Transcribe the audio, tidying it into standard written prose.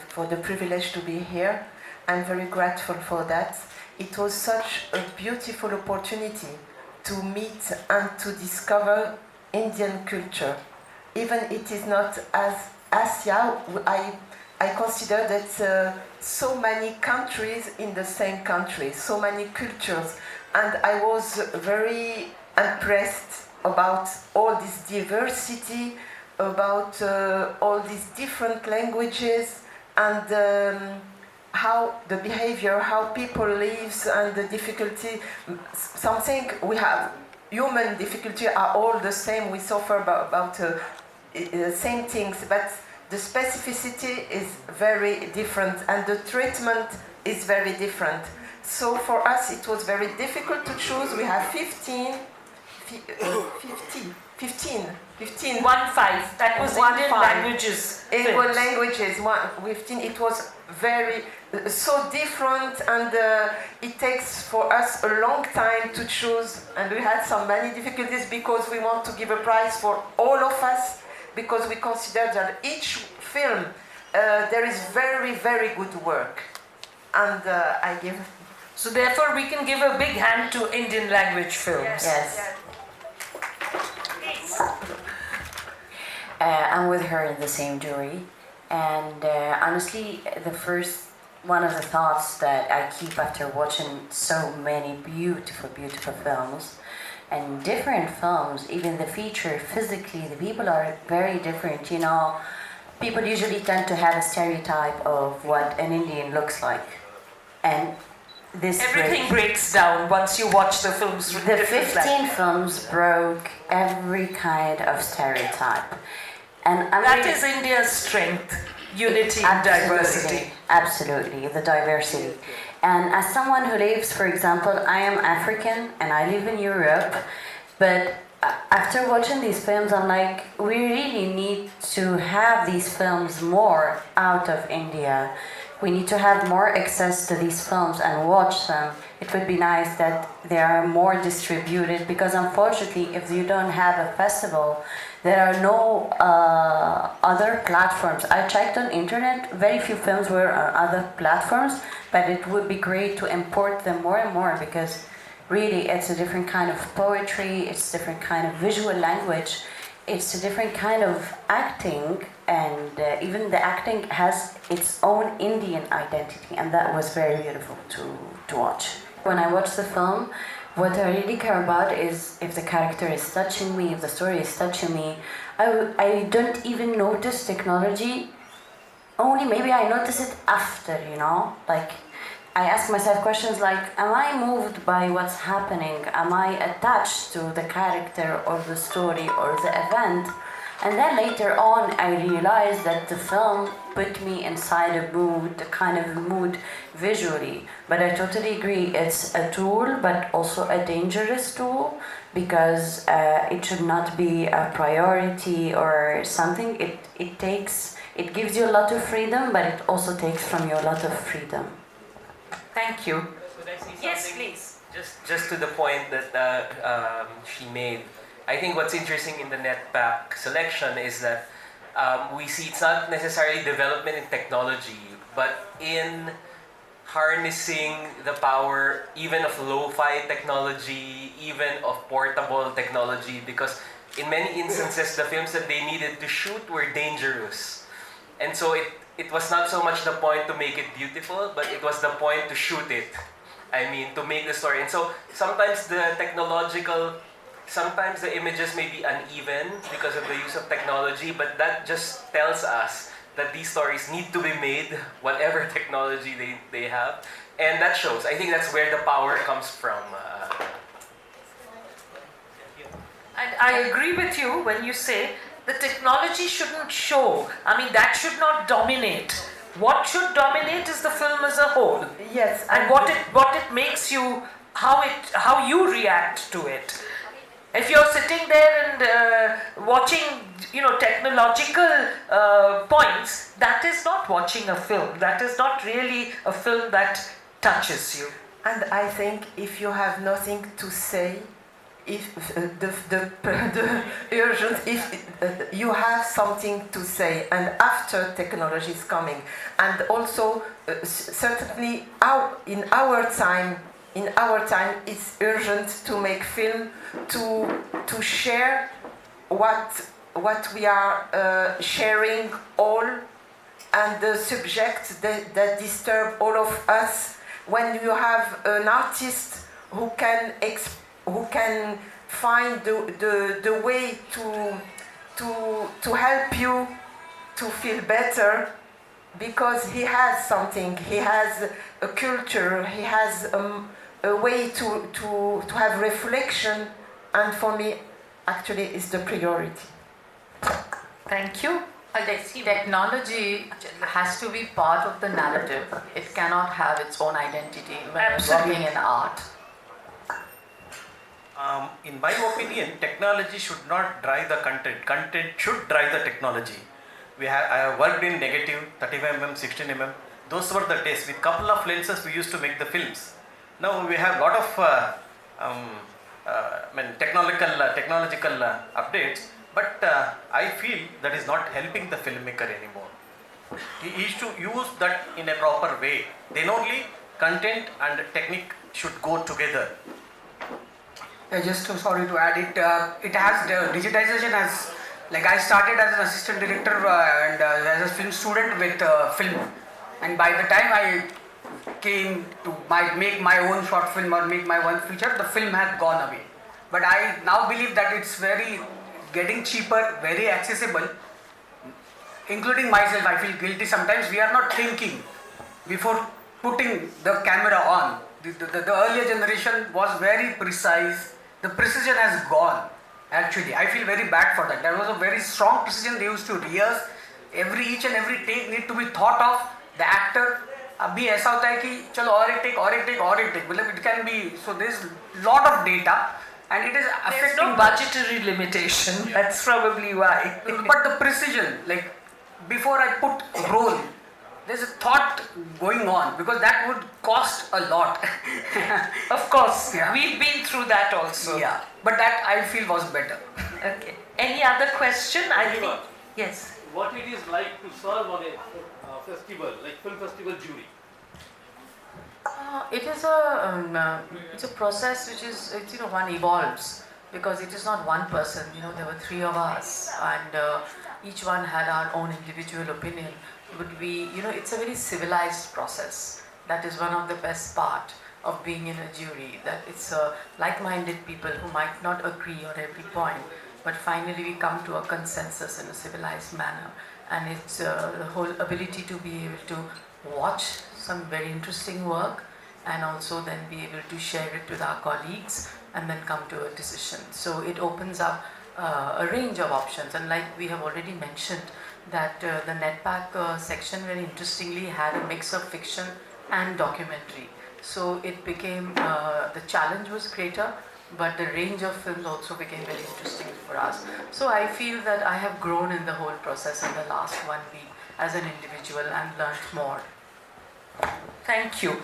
for the privilege to be here. I'm very grateful for that. It was such a beautiful opportunity to meet and to discover Indian culture. Even it is not as Asia, I consider that so many countries in the same country, so many cultures, and I was very impressed about all this diversity, about all these different languages, and how the behavior, how people live, and the difficulty. Something we have, human difficulty are all the same. We suffer about same things, but the specificity is very different, and the treatment is very different. So for us, it was very difficult to choose. We have 15. 15. 1-5. That was Indian languages. Indian languages. 15. It was very so different, and it takes for us a long time to choose. And we had so many difficulties because we want to give a prize for all of us, because we consider that each film there is very, very good work, and I give. So therefore, we can give a big hand to Indian language films. Yes. I'm with her in the same jury, and honestly, one of the thoughts that I keep after watching so many beautiful, beautiful films, and different films, even the feature, physically, the people are very different. You know, people usually tend to have a stereotype of what an Indian looks like, and everything breaks down once you watch the films. The 15 films broke every kind of stereotype. And that is India's strength, unity and diversity. Absolutely, the diversity. And as someone who lives, for example, I am African and I live in Europe, but after watching these films, I'm like, we really need to have these films more out of India. We need to have more access to these films and watch them. It would be nice that they are more distributed, because unfortunately, if you don't have a festival, there are no other platforms. I checked on internet, very few films were on other platforms, but it would be great to import them more and more, because really it's a different kind of poetry, it's a different kind of visual language, it's a different kind of acting, and even the acting has its own Indian identity, and that was very beautiful to watch. When I watch the film, what I really care about is if the character is touching me, if the story is touching me. I don't even notice technology, only maybe I notice it after, you know? Like, I ask myself questions like, am I moved by what's happening? Am I attached to the character or the story or the event? And then later on, I realized that the film put me inside a mood, a kind of mood visually. But I totally agree, it's a tool, but also a dangerous tool, because it should not be a priority or something. It gives you a lot of freedom, but it also takes from you a lot of freedom. Thank you. Could I say something? Yes, please. Just to the point that she made. I think what's interesting in the NetPack selection is that we see it's not necessarily development in technology, but in harnessing the power even of lo-fi technology, even of portable technology, because in many instances the films that they needed to shoot were dangerous. And so it was not so much the point to make it beautiful, but it was the point to shoot it. I mean, to make the story. And so sometimes sometimes the images may be uneven because of the use of technology, but that just tells us that these stories need to be made, whatever technology they have. And that shows. I think that's where the power comes from. And I agree with you when you say the technology shouldn't show. I mean, that should not dominate. What should dominate is the film as a whole. Yes. And what it makes you, how you react to it. If you're sitting there and watching, technological points, that is not watching a film. That is not really a film that touches you. And I think if you have nothing to say, if the urgent, if you have something to say, and after technology is coming, and also certainly in our time, it's urgent to make film, to share what we are sharing all, and the subjects that disturb all of us. When you have an artist who can find the way to help you to feel better, because he has something, he has a culture, he has a way to have reflection, and for me, actually, is the priority. Thank you. I see technology has to be part of the narrative. It cannot have its own identity when Absolutely. working in art. In my opinion, technology should not drive the content. Content should drive the technology. I have worked in negative, 35mm, 16mm. Those were the days. With couple of lenses, we used to make the films. Now we have lot of technological updates. But I feel that is not helping the filmmaker anymore. He is to use that in a proper way. Then only content and technique should go together. Just sorry to add it. It has the digitization has, like, I started as an assistant director and as a film student with film, and by the time I came to make my own short film or make my own feature, the film had gone away. But I now believe that it's very getting cheaper, very accessible. Including myself, I feel guilty sometimes. We are not thinking before putting the camera on. The earlier generation was very precise. The precision has gone. Actually, I feel very bad for that. There was a very strong precision. They used to rehearse. Each and every take need to be thought of. The actor. अभी ऐसा होता है कि चलो और एक take मतलब it can be, so there's lot of data and it is affecting. There's no budgetary limitation. That's probably why. But the precision, like before I put roll, there's a thought going on, because that would cost a lot. Of course, Yeah. we've been through that also. Yeah, but that I feel was better. Okay. Any other question? I think. Yes. What it is like to serve on a festival, like film festival jury? It's a process which is, one evolves, because it is not one person. There were three of us, and each one had our own individual opinion. But it's a very civilized process. That is one of the best part of being in a jury. That it's like-minded people who might not agree on every point, but finally we come to a consensus in a civilized manner. And it's the whole ability to be able to watch some very interesting work, and also then be able to share it with our colleagues, and then come to a decision. So it opens up a range of options, and like we have already mentioned, that the NetPack section very interestingly had a mix of fiction and documentary. So it became, the challenge was greater, but the range of films also became very interesting for us. So I feel that I have grown in the whole process in the last 1 week as an individual and learnt more. Thank you.